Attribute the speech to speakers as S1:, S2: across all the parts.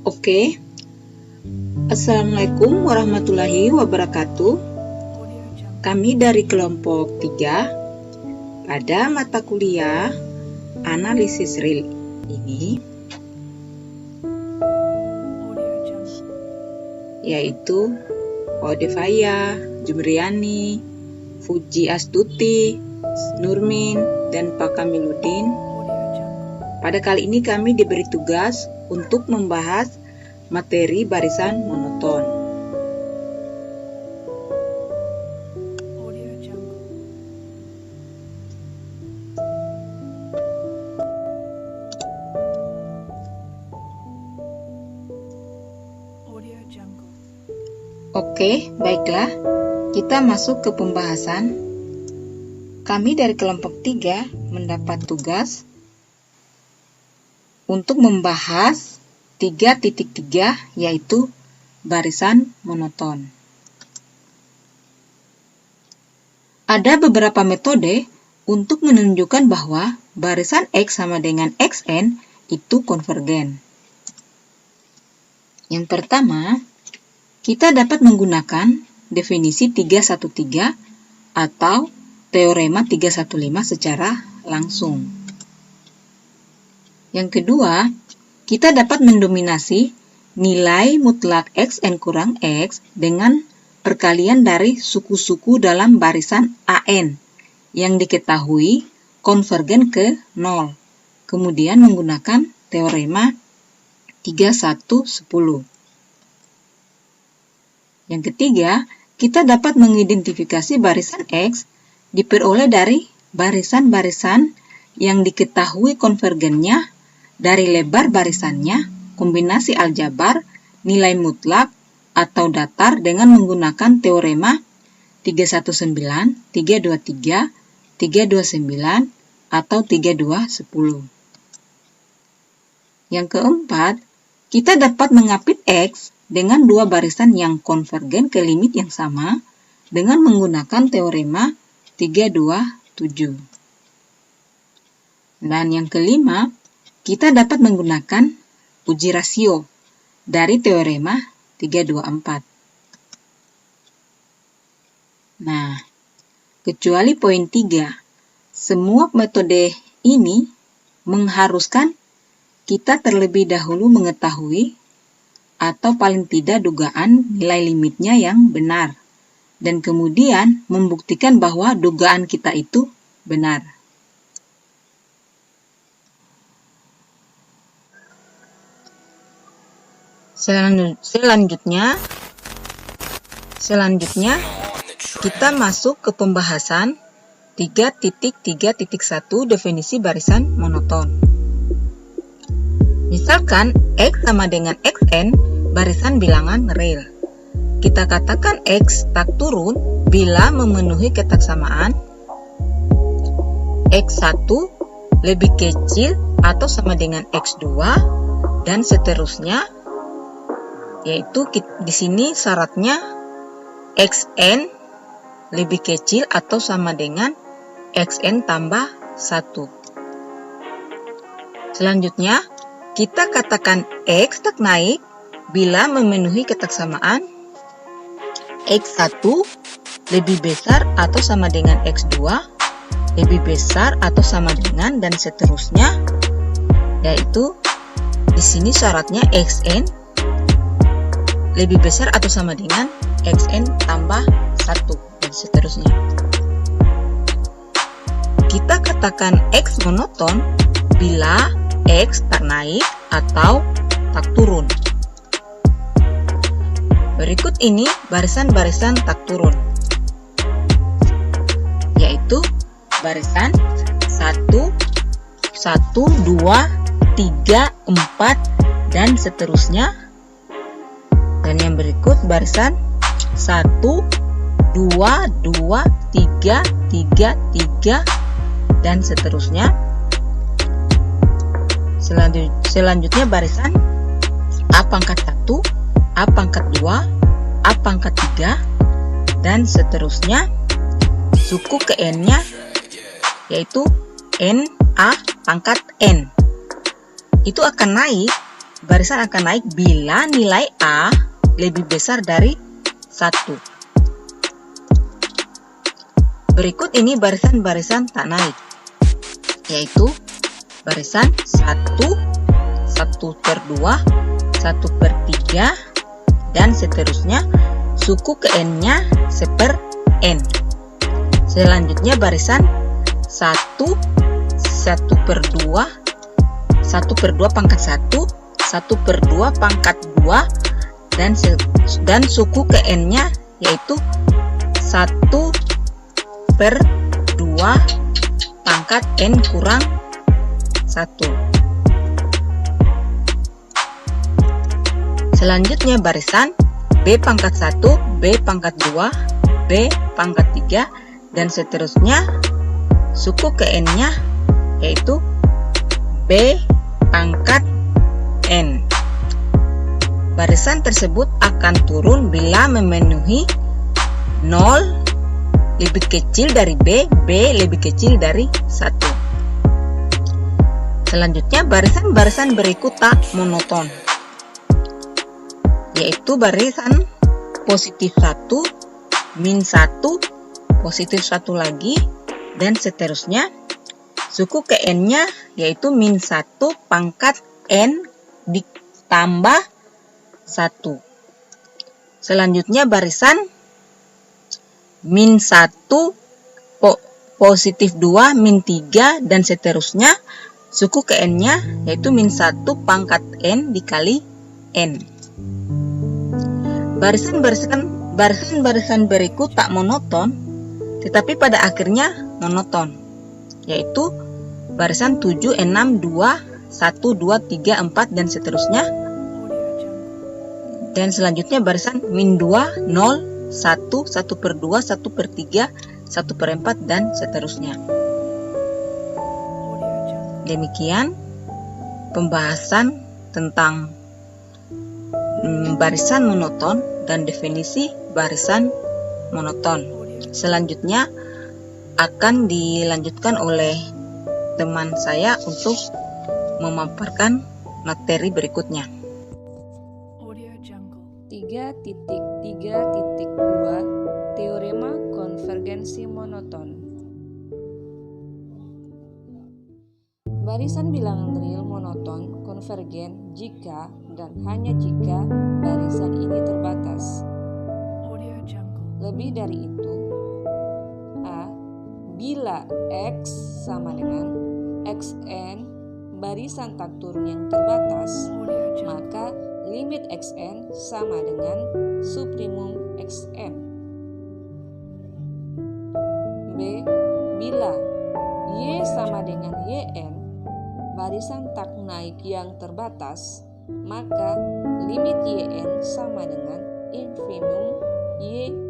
S1: Oke. Assalamualaikum warahmatullahi wabarakatuh. Kami dari kelompok 3 pada mata kuliah analisis real ini, yaitu Odefaya, Jumriani, Fuji Astuti, Nurmin, dan Pak Kamiluddin. Pada kali ini kami diberi tugas untuk membahas materi barisan monoton. Oke, baiklah. Kita masuk ke pembahasan. Kami dari kelompok 3 mendapat tugas untuk membahas 3.3, yaitu barisan monoton. Ada beberapa metode untuk menunjukkan bahwa barisan X sama dengan Xn itu konvergen. Yang pertama, kita dapat menggunakan definisi 313 atau teorema 315 secara langsung. Yang kedua, kita dapat mendominasi nilai mutlak Xn kurang X dengan perkalian dari suku-suku dalam barisan AN yang diketahui konvergen ke 0, kemudian menggunakan teorema 3110. Yang ketiga, kita dapat mengidentifikasi barisan X diperoleh dari barisan-barisan yang diketahui konvergennya dari lebar barisannya, kombinasi aljabar, nilai mutlak, atau datar dengan menggunakan teorema 319, 323, 329, atau 3210. Yang keempat, kita dapat mengapit X dengan dua barisan yang konvergen ke limit yang sama dengan menggunakan teorema 327. Dan yang kelima, kita dapat menggunakan uji rasio dari teorema 324. Nah, kecuali poin 3, semua metode ini mengharuskan kita terlebih dahulu mengetahui atau paling tidak dugaan nilai limitnya yang benar, dan kemudian membuktikan bahwa dugaan kita itu benar. Selanjutnya kita masuk ke pembahasan 3.3.1 definisi barisan monoton. Misalkan X sama dengan Xn barisan bilangan real. Kita katakan X tak turun bila memenuhi ketaksamaan X1 lebih kecil atau sama dengan X2 dan seterusnya, yaitu di sini syaratnya Xn lebih kecil atau sama dengan Xn tambah 1. Selanjutnya, kita katakan X tak naik bila memenuhi ketaksamaan X1 lebih besar atau sama dengan X2, lebih besar atau sama dengan, dan seterusnya, yaitu di sini syaratnya Xn lebih besar atau sama dengan Xn tambah 1, dan seterusnya. Kita katakan X monoton bila X tak naik atau tak turun. Berikut ini barisan-barisan tak turun, yaitu barisan 1, 1, 2, 3, 4, dan seterusnya. Dan yang berikut barisan 1, 2, 2, 3, 3, 3, dan seterusnya. Selanjutnya barisan A pangkat 1, A pangkat 2, A pangkat 3, dan seterusnya. Suku ke N-nya yaitu N A pangkat N. Itu akan naik barisan akan naik bila nilai A lebih besar dari 1. Berikut ini barisan-barisan tak naik, yaitu barisan 1, 1/2, 1/3, dan seterusnya, suku ke N-nya 1/N. Selanjutnya barisan 1, 1/2, 1/2 pangkat 1, 1/2 pangkat 2, dan suku ke N-nya yaitu 1/2 pangkat N kurang 1. Selanjutnya barisan B pangkat 1, B pangkat 2, B pangkat 3, dan seterusnya, suku ke N-nya yaitu B pangkat N. Barisan tersebut akan turun bila memenuhi 0 lebih kecil dari B, B lebih kecil dari 1. Selanjutnya barisan-barisan berikut tak monoton, yaitu barisan positif 1, min 1, positif 1 lagi, dan seterusnya. Suku ke N-nya yaitu min 1 pangkat N ditambah 1. Selanjutnya barisan min 1, positif 2, min 3, dan seterusnya. Suku ke N-nya yaitu min 1 pangkat N dikali N. Barisan-barisan berikut tak monoton, tetapi pada akhirnya monoton, yaitu barisan 7, 6, 2, 1, 2, 3, 4, dan seterusnya. Dan selanjutnya barisan min 2, 0, 1, 1/2, 1/3, 1/4, dan seterusnya. Demikian pembahasan tentang barisan monoton dan definisi barisan monoton. Selanjutnya akan dilanjutkan oleh teman saya untuk memaparkan materi berikutnya.
S2: 3.3.2 Teorema konvergensi monoton. Barisan bilangan real monoton konvergen jika dan hanya jika barisan ini terbatas. Lebih dari itu, A. Bila X sama dengan Xn barisan tak turun yang terbatas, maka limit Xn sama dengan subprimum Xn. B. Bila Y sama dengan Yn barisan tak naik yang terbatas, maka limit Yn sama dengan infimum Yn.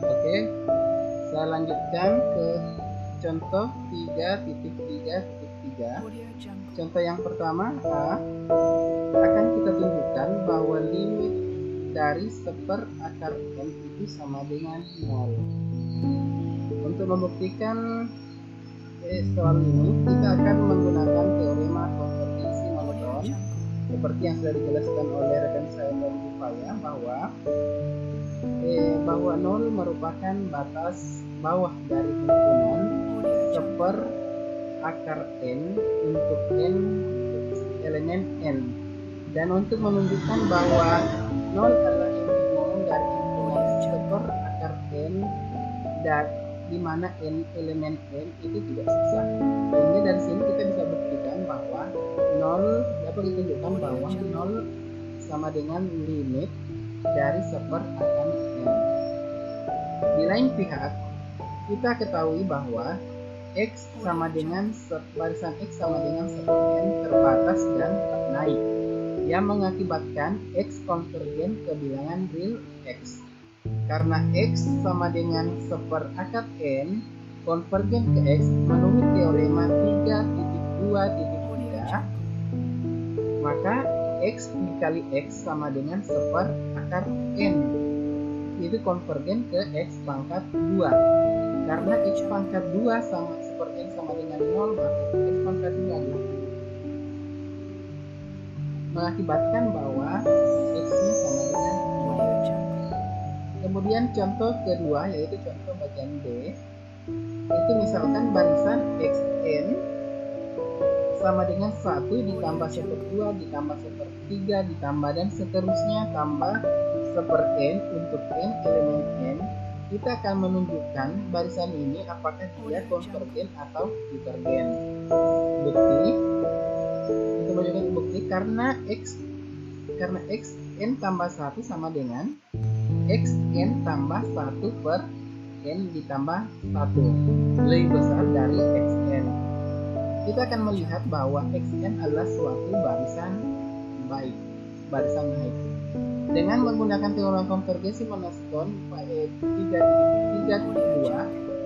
S3: Oke, saya lanjutkan ke contoh 3.3.3. Contoh yang pertama A, akan kita tunjukkan bahwa limit dari 1/akar N itu sama dengan 0. Untuk membuktikan soal ini, kita akan menggunakan teorema konvergensi monoton seperti yang sudah dijelaskan oleh rekan saya Tom Bufaya, bahwa 0 merupakan batas bawah dari himpunan 1/akar N untuk N elemen N. Dan untuk menunjukkan bahwa 0 adalah minimum dari himpunan 1/akar N dan di mana N elemen N itu tidak susah. Sehingga dari sini kita bisa buktikan bahwa 0 dapat ditunjukkan bahwa 0 sama dengan limit dari 1/akar N. Di lain pihak, kita ketahui bahwa X sama dengan barisan X sama dengan 1N terbatas dan tak naik, yang mengakibatkan X konvergen ke bilangan real X. Karena X sama dengan 1/akar N konvergen ke X menurut teorema 3.2.3, maka X dikali X sama dengan 1/akar N, itu konvergen ke X pangkat 2. Karena X pangkat 2 sama seperti N sama dengan 0, maka X pangkat 2 mengakibatkan bahwa X-nya sama dengan 0. Kemudian contoh kedua, yaitu contoh bagian B, itu misalkan barisan Xn sama dengan 1 ditambah 1/2 ditambah 1/3 ditambah dan seterusnya tambah 1/n untuk n elemen n. Kita akan menunjukkan barisan ini apakah dia konvergen atau divergen. Bukti, kita menunjukkan bukti karena xn tambah 1 sama dengan xn tambah 1/n ditambah 1 lebih besar dari xn. Kita akan melihat bahwa xn adalah suatu barisan baik, barisan naik. Dengan menggunakan teorema konvergensi Monaston 3.2,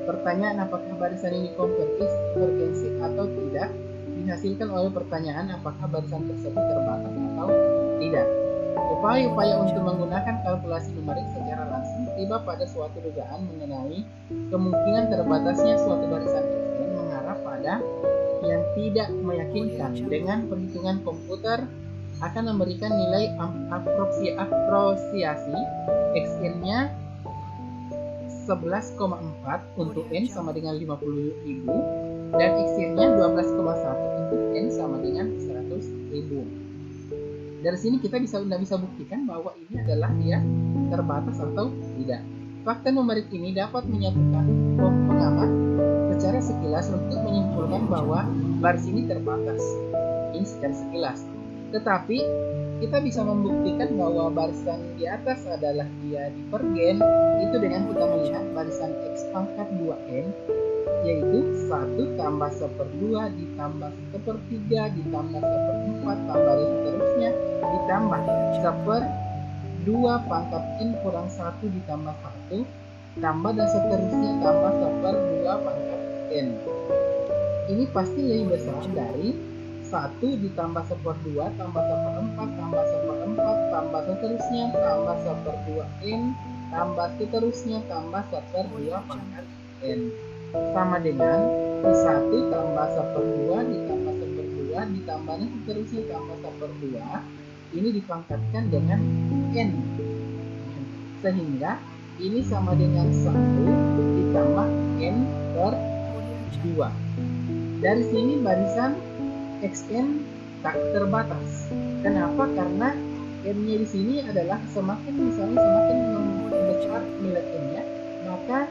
S3: pertanyaan apakah barisan ini konvergensi atau tidak dihasilkan oleh pertanyaan apakah barisan tersebut terbatas atau tidak. Upaya-upaya untuk menggunakan kalkulasi numerik secara langsung tiba pada suatu dugaan mengenai kemungkinan terbatasnya suatu barisan xn mengarah pada yang tidak meyakinkan. Dengan perhitungan komputer akan memberikan nilai apresiasi xn-nya 11,4 untuk n sama dengan 50.000 dan xn-nya 12,1 untuk n sama dengan 100.000. Dari sini kita bisa buktikan bahwa ini adalah dia terbatas atau tidak. Fakta numerik ini dapat menyatukan pengamat secara sekilas untuk menyimpulkan bahwa baris ini terbatas. Ini secara sekilas. Tetapi kita bisa membuktikan bahwa barisan di atas adalah dia divergen itu dengan kita melihat barisan X pangkat 2n, yaitu 1 tambah 1/2 ditambah 1/3 ditambah 1/4 tambah dan seterusnya ditambah 1/2 pangkat n kurang 1 ditambah 1 tambah dan seterusnya tambah 1/2 pangkat n. Ini pasti lebih besar dari 1 ditambah 1/2 tambah 1/4 tambah 1/4 tambah seterusnya tambah 1/2n tambah seterusnya tambah 1/2 pangkat n sama dengan 1 tambah 1/2 ditambah 1/2 ditambah dan seterusnya tambah 1/2. Ini dipangkatkan dengan n sehingga ini sama dengan 1 ditambah n per 2. Dari sini barisan xn tak terbatas. Kenapa? Karena n-nya di sini adalah semakin besar nilai n-nya, maka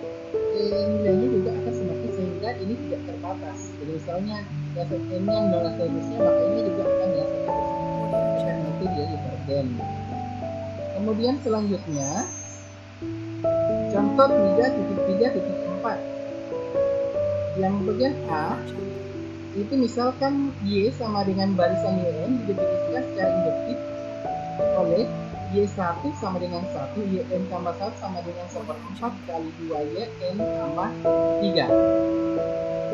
S3: nilainya juga akan semakin sehingga ini tidak terbatas. Jadi misalnya dasar n-nya 0 seterusnya, maka ini juga akan dasar seterusnya. Karena itu dia divergen. Kemudian selanjutnya contoh 3.3.4 yang bagian A itu misalkan Y sama dengan barisan YN didefinisikan secara induktif oleh Y1 sama dengan 1, YN tambah 1 sama dengan 1/4 kali 2YN tambah 3.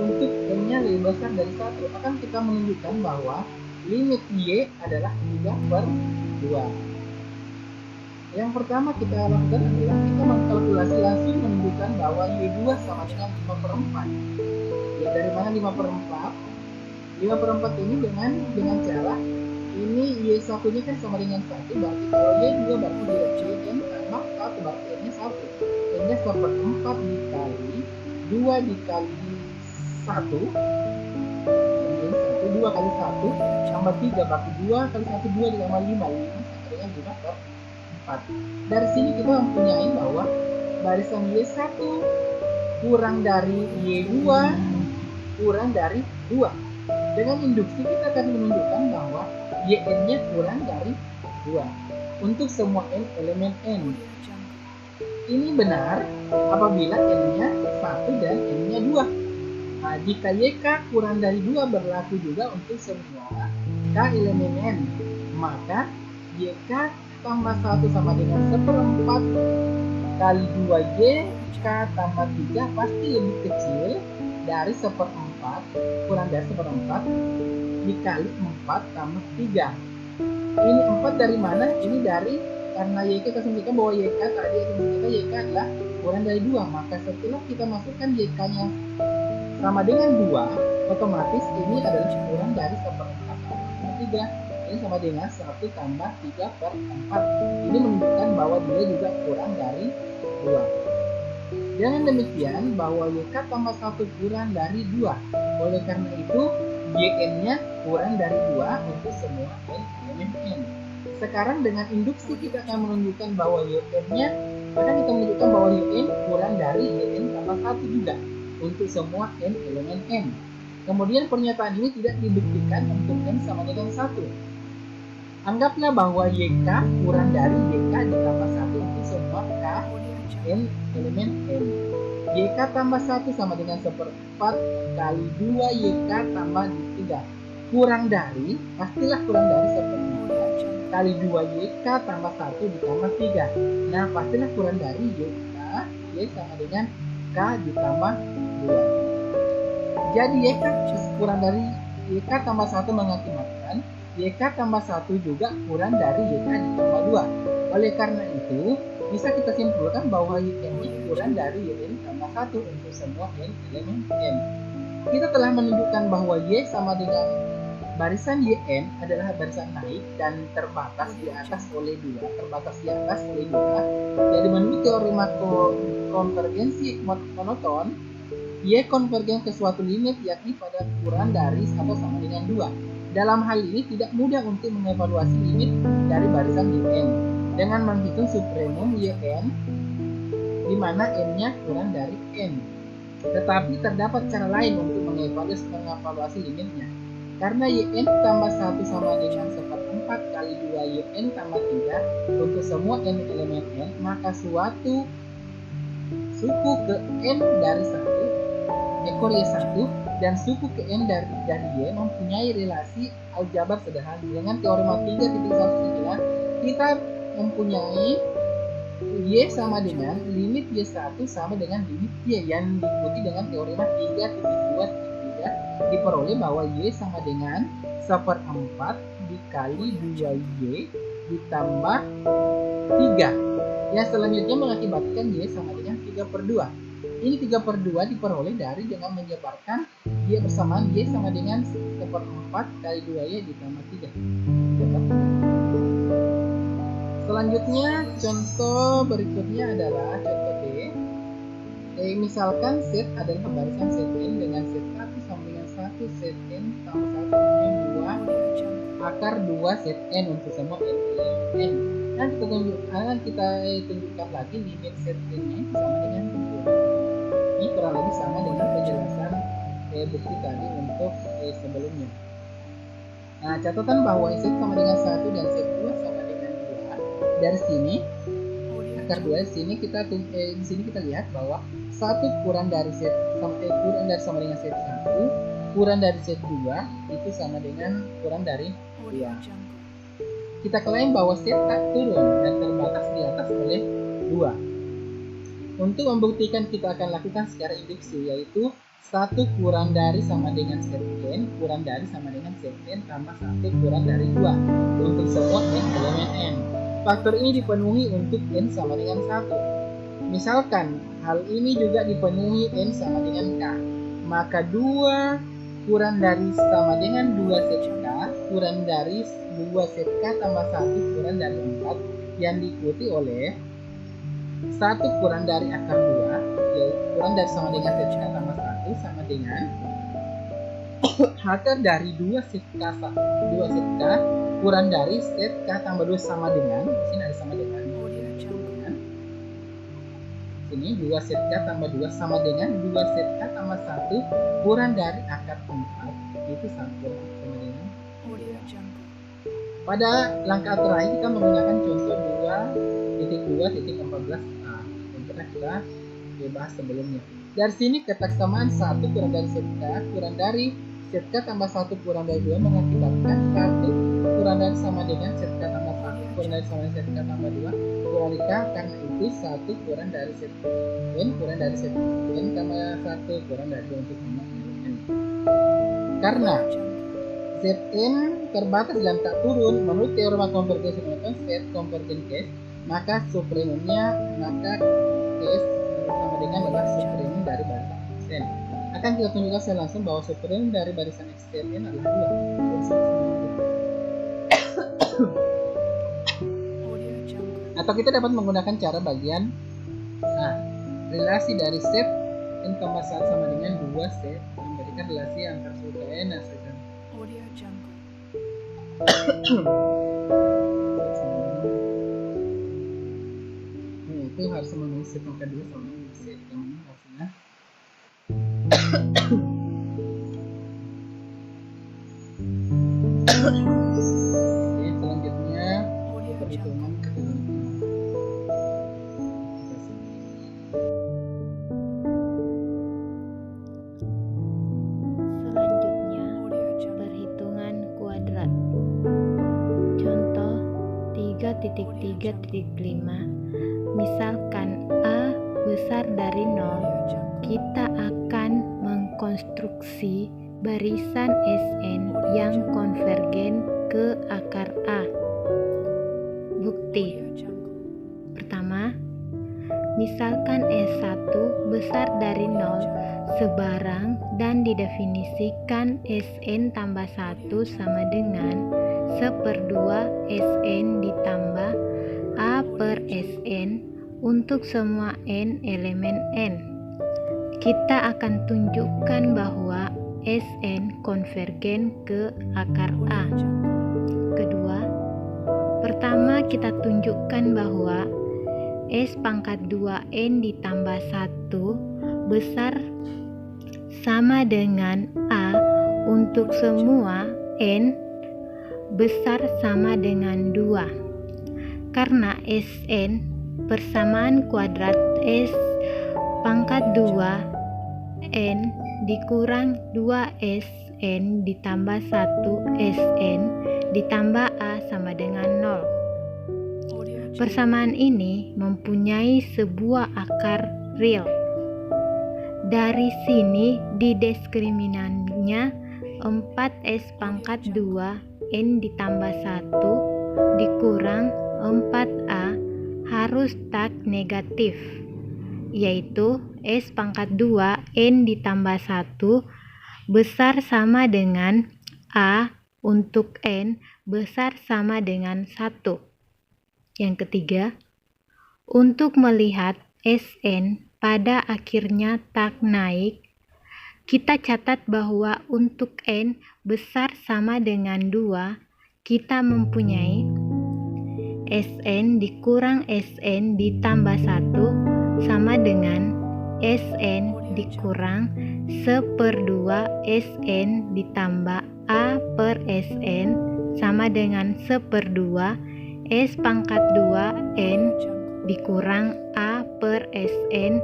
S3: Untuk N-nya lebih besar dari 1 akan kita menunjukkan bahwa limit Y adalah 3/2. Yang pertama kita lakukan adalah kita mengkalkulasi langsung menunjukkan bahwa Y2 sama dengan 5/4. Ya, dari mana 5/4? 5/4 ini dengan cara ini Y1 nya kan sama dengan 1, berarti kalau Y2 berarti Y tambah 1 berarti N-nya 1. N-nya 1/4 dikali 2 dikali 1, 2 kali 1 tambah 3 berarti 2 kali 1 2 ditambah 5 sama dengan 5/4. Dari sini kita mempunyai bahwa barisan Y1 kurang dari Y2 kurang dari 2. Dengan induksi kita akan menunjukkan bahwa YN-nya kurang dari 2 untuk semua n elemen n. Ini benar apabila n-nya 1 dan n-nya 2. Nah, jika YK kurang dari 2 berlaku juga untuk semua k elemen n, maka YK tambah 1 sama dengan 1/4 kali 2YK tambah 3 pasti lebih kecil dari 1/4 kurang dari 1/4 dikali 4 tambah 3. Ini 4 dari mana? Ini dari karena YK kita sebutkan bahwa YK tadi kita YK adalah kurang dari 2, maka setelah kita masukkan YK-nya sama dengan 2, otomatis ini adalah kurang dari 1/4 sama 3. Ini sama dengan 1 tambah 3/4. Ini menunjukkan bahwa dia juga kurang dari 2. Dengan demikian bahwa YK tambah 1 kurang dari 2. Oleh karena itu YN-nya kurang dari 2 untuk semua n elemen n. Sekarang dengan induksi kita akan menunjukkan bahwa YN-nya, maka kita menunjukkan bahwa YN kurang dari YN tambah 1 juga untuk semua n elemen n. Kemudian pernyataan ini tidak dibuktikan untuk n sama dengan 1. Anggaplah bahwa YK kurang dari YK ditambah 1 untuk semua k n elemen n. YK tambah 1 sama dengan 1/4 kali 2 YK tambah 3. Kurang dari, pastilah kurang dari 1/4 kali 2 YK tambah 1 ditambah 3. Nah, pastilah kurang dari YK, Y sama dengan K ditambah 2. Jadi YK kurang dari YK tambah 1 mengakibatkan YK tambah 1 juga kurang dari YK ditambah 2. Oleh karena itu, bisa kita simpulkan bahwa YN kurang dari YN tambah 1 untuk semua n elemen n. Kita telah menunjukkan bahwa Y sama dengan barisan YN adalah barisan naik dan terbatas di atas oleh 2. Jadi menurut teorema konvergensi monoton, Y konvergen ke suatu limit yakni pada kurang dari atau sama dengan 2. Dalam hal ini tidak mudah untuk mengevaluasi limit dari barisan YN dengan menghitung supremum YN di mana n-nya kurang dari n. Tetapi terdapat cara lain untuk mengevaluasi limitnya. Karena YN tambah 1 sama dengan 1/4 kali 2 YN tambah 3 untuk semua n elemen n, maka suatu suku ke n dari 1, ekor Y1, dan suku ke n dari Y mempunyai relasi aljabar sederhana. Dengan teorema 3.1 kita mempunyai Y sama dengan limit Y1 sama dengan limit Y yang diikuti dengan teorema 3.2.3 diperoleh bahwa Y sama dengan 1/4 dikali 2Y ditambah 3 yang selanjutnya mengakibatkan Y sama dengan 3/2. Ini 3/2 diperoleh dari dengan menyebarkan Y bersamaan Y sama dengan 1/4 kali 2Y ditambah 3. Selanjutnya, contoh berikutnya adalah contoh B. Misalkan set adalah barisan set n dengan set 1 sama dengan 1, set n tambah 1 sama dengan 2, akar 2 set n untuk semua n. Dan kita tunjukkan lagi limit set n-nya sama dengan 2. Ini kurang lebih sama dengan penjelasan bukti tadi untuk sebelumnya. Nah, catatan bahwa set sama dengan 1 dan set 2 sama dengan 2. Dari sini akar 2 di sini kita lihat bahwa 1 kurang dari set sama dengan set 1, kurang dari set 2 itu sama dengan kurang dari 2. Kita klaim bahwa set tak turun dan terbatas di atas oleh 2. Untuk membuktikan kita akan lakukan secara induksi, yaitu 1 kurang dari sama dengan set n kurang dari sama dengan set n tambah 1 kurang dari 2 untuk semua n elemen n. Faktor ini dipenuhi untuk n sama dengan 1. Misalkan hal ini juga dipenuhi n sama dengan k, maka 2 kurang dari sama dengan 2 set k kurang dari 2 set k tambah 1 kurang dari 4 yang diikuti oleh 1 kurang dari akar 2 yaitu kurang dari sama dengan set k tambah 1 sama dengan akar dari 2 set k kurang dari set k tambah 2 sama dengan, di sini ada sama dengan sini 2 set k tambah 2 sama dengan 2 set k tambah 1 kurang dari akar 4 itu sama dengan. Pada langkah terakhir kita menggunakan contoh 2.2.14a yang pernah kita bahas sebelumnya. Dari sini ketaksamaan 1 kurang dari set k kurang dari set k tambah 1 kurang dari 2 mengakibatkan 1 kurang dari sama dengan set k tambah 1 kurang dari sama dengan set k tambah 2 kurang dari k, karena itu 1 kurang dari set n kurang dari set n tambah 1 kurang dari 2 untuk sama n. Karena Zn terbatas dan tak turun menurut teorema konvergensi monoton set konvergen case, maka S sama dengan adalah supremum dari barisan XN. Akan kita tunjukkan secara langsung bahwa supremum dari barisan XN adalah 2. Atau kita dapat menggunakan cara bagian relasi dari set n tambah 1 sama dengan 2 set memberikan relasi antar suku n dan suku. Itu harus memenuhi set pangkat 2 sama dengan set yang mana hasilnya. Oke, selanjutnya perhitungan
S4: kuadrat. Contoh 3.3.5. Misalkan A besar dari 0, kita akan mengkonstruksi barisan Sn yang konvergen ke akar A. Bukti pertama, misalkan S1 besar dari 0 sebarang dan didefinisikan Sn tambah 1 sama dengan 1/2 Sn ditambah A per Sn untuk semua n elemen n. Kita akan tunjukkan bahwa Sn konvergen ke akar A. Kedua, pertama kita tunjukkan bahwa S pangkat 2n ditambah 1 besar sama dengan A untuk semua n besar sama dengan 2. Karena Sn persamaan kuadrat S pangkat 2n dikurang 2Sn ditambah 1 Sn ditambah A sama dengan 0. Persamaan ini mempunyai sebuah akar real. Dari sini di diskriminannya 4S pangkat 2n ditambah 1 dikurang 4A harus tak negatif, yaitu S pangkat 2n ditambah 1 besar sama dengan A untuk n besar sama dengan 1. Yang ketiga, untuk melihat Sn pada akhirnya tak naik, kita catat bahwa untuk n besar sama dengan 2, kita mempunyai Sn dikurang Sn ditambah 1 sama dengan Sn dikurang 1/2 Sn ditambah A per Sn sama dengan 1/2 S pangkat 2n dikurang A per Sn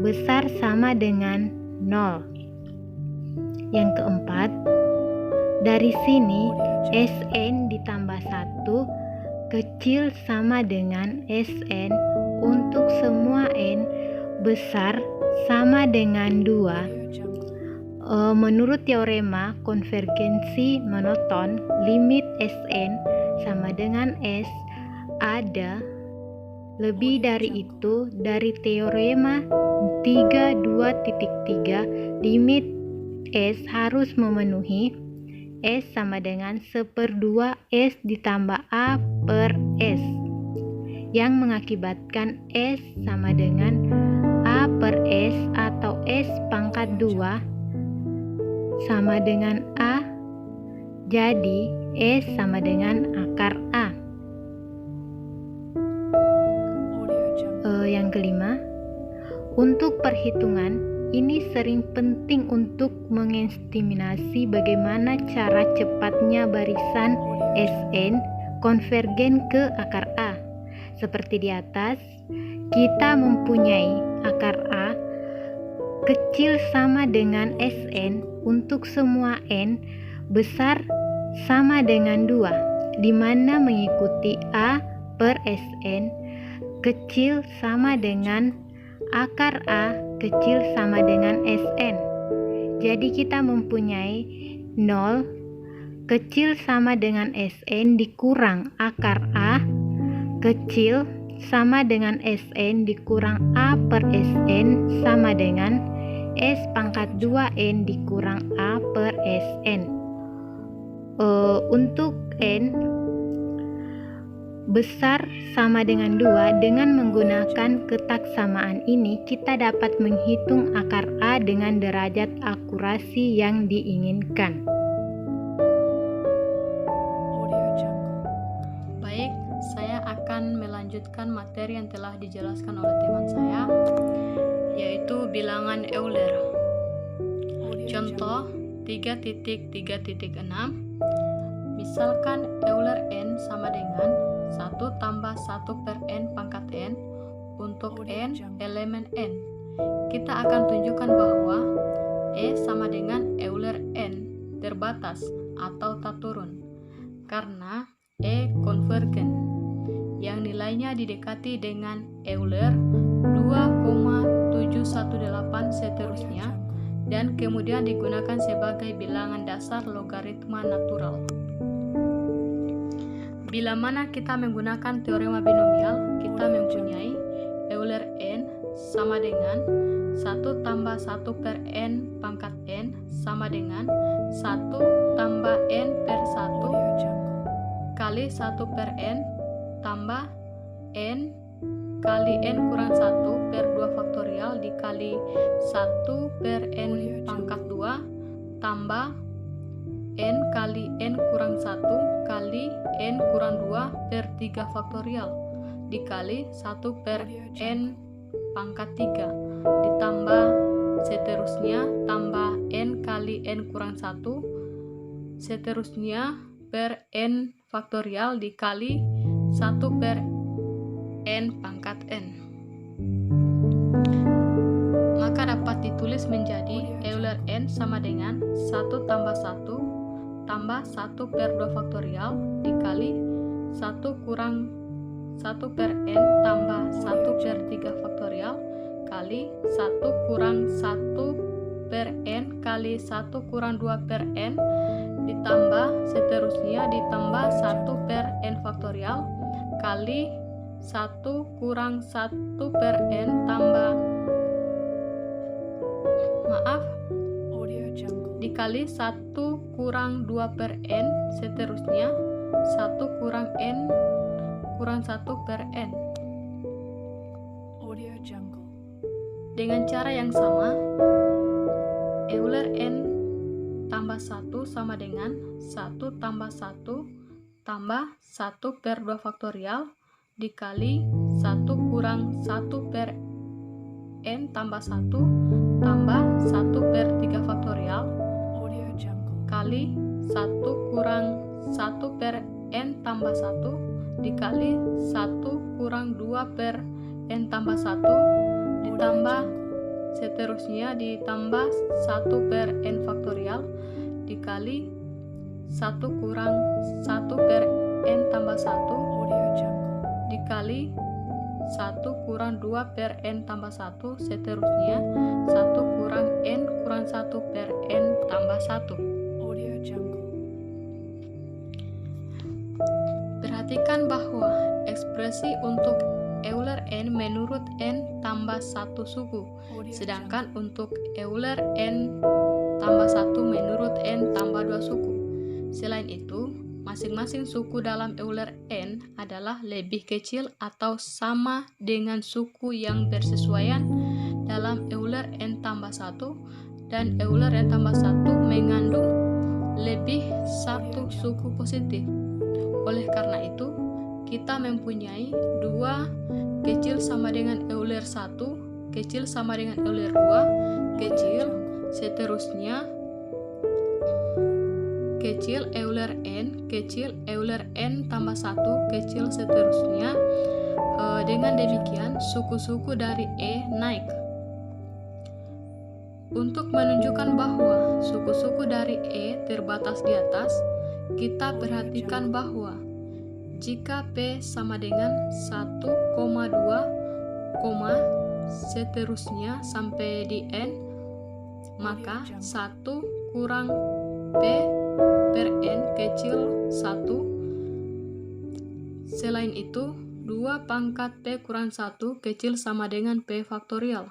S4: besar sama dengan 0. Yang keempat, dari sini Sn ditambah 1 kecil sama dengan Sn untuk semua n besar sama dengan 2. Menurut teorema konvergensi monoton, limit Sn sama dengan S ada. Lebih dari itu, dari teorema 32.3, limit S harus memenuhi S sama dengan 1/2 S ditambah A per S, yang mengakibatkan S sama dengan A per S atau S pangkat 2 sama dengan A, jadi S sama dengan akar A. Yang kelima, untuk perhitungan ini sering penting untuk mengestimasi bagaimana cara cepatnya barisan Sn konvergen ke akar A. Seperti di atas, kita mempunyai akar A kecil sama dengan Sn untuk semua n besar sama dengan 2, di mana mengikuti A per Sn kecil sama dengan akar A kecil sama dengan Sn. Jadi kita mempunyai 0 kecil sama dengan Sn dikurang akar A kecil sama dengan Sn dikurang A per Sn sama dengan S pangkat 2N dikurang A per Sn. Untuk N besar sama dengan 2, dengan menggunakan ketaksamaan ini kita dapat menghitung akar A dengan derajat akurasi yang diinginkan.
S5: Baik, saya akan melanjutkan materi yang telah dijelaskan oleh teman saya, yaitu bilangan Euler. Contoh 3.3.6. Misalkan Euler N sama dengan 1 tambah 1 per N pangkat N untuk N elemen N. Kita akan tunjukkan bahwa E sama dengan Euler N terbatas atau tak turun, karena E konvergen yang nilainya didekati dengan Euler 2,718 seterusnya, dan kemudian digunakan sebagai bilangan dasar logaritma natural. Bila mana kita menggunakan teorema binomial, kita mempunyai Euler N sama dengan 1 tambah 1 per N pangkat N sama dengan 1 tambah N per 1 kali 1 per N tambah N kali N kurang 1 per 2 faktorial dikali 1 per N pangkat 2 tambah N kali N kurang 1 kali N kurang 2 per 3 faktorial dikali 1 per N pangkat 3 ditambah seterusnya tambah N kali N kurang 1 seterusnya per N faktorial dikali 1 per N pangkat N. Maka dapat ditulis menjadi Euler N sama dengan 1 tambah 1 tambah 1 per 2 faktorial dikali 1 kurang 1 per N tambah 1 per 3 faktorial kali 1 kurang 1 per N kali 1 kurang 2 per N ditambah seterusnya ditambah 1 per N faktorial kali 1 kurang 1 per N tambah dikali 1 kurang 2 per N seterusnya 1 kurang N kurang 1 per N. Dengan cara yang sama, Euler N tambah 1 sama dengan 1 tambah 1 tambah 1 per 2 faktorial dikali 1 kurang 1 per N tambah 1 tambah 1 per 3 faktorial kali 1 kurang 1 per N tambah 1 dikali 1 kurang 2 per N tambah 1 ditambah seterusnya ditambah 1 per N faktorial dikali 1 kurang 1 per N tambah 1 dikali 1 kurang 2 per N tambah 1 seterusnya 1 kurang N kurang 1 per N tambah 1. Perhatikan bahwa ekspresi untuk Euler N menurut N tambah 1 suku, sedangkan untuk Euler N tambah 1 menurut N tambah 2 suku. Selain itu, masing-masing suku dalam Euler N adalah lebih kecil atau sama dengan suku yang bersesuaian dalam Euler N tambah 1, dan Euler N tambah 1 mengandung lebih satu suku positif. Oleh karena itu, kita mempunyai 2 kecil sama dengan Euler 1, kecil sama dengan Euler 2, kecil, seterusnya kecil Euler N tambah 1, kecil seterusnya. Dengan demikian, suku-suku dari E naik. Untuk menunjukkan bahwa suku-suku dari E terbatas di atas, kita perhatikan bahwa jika P sama dengan 1,2, seterusnya sampai di N, maka 1 kurang P per N kecil 1. Selain itu, 2 pangkat P kurang 1 kecil sama dengan P faktorial.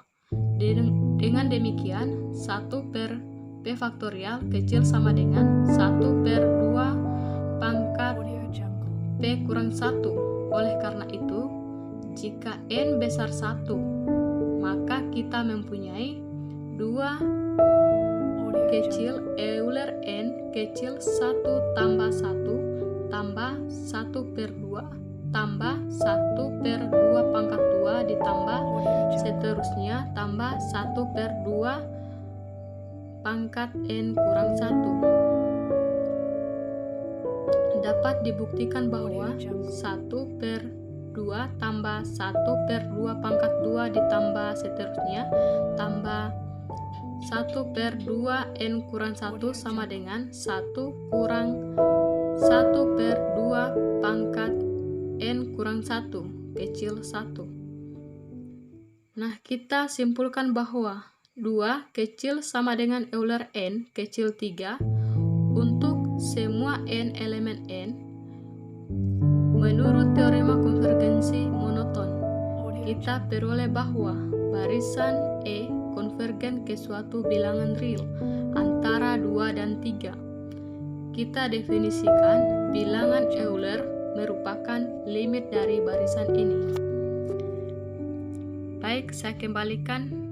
S5: Dengan demikian, 1 per P faktorial kecil sama dengan 1 per 2 pangkat P kurang 1. Oleh karena itu, jika N besar 1, maka kita mempunyai 2 kecil Euler N kecil 1 tambah 1 tambah 1 per 2 tambah 1 per 2 pangkat 2 ditambah seterusnya tambah 1 per 2 pangkat N kurang 1. Dapat dibuktikan bahwa 1 per 2 tambah 1 per 2 pangkat 2 ditambah seterusnya tambah 1 per 2 N kurang 1 sama dengan 1 kurang 1 per 2 pangkat N kurang 1 kecil 1. Nah, kita simpulkan bahwa 2 kecil sama dengan Euler N kecil 3 untuk semua N elemen N menurut teorema konvergensi monoton. Kita peroleh bahwa barisan E konvergen ke suatu bilangan real antara 2 dan 3. Kita definisikan bilangan Euler merupakan limit dari barisan ini. Baik, saya kembalikan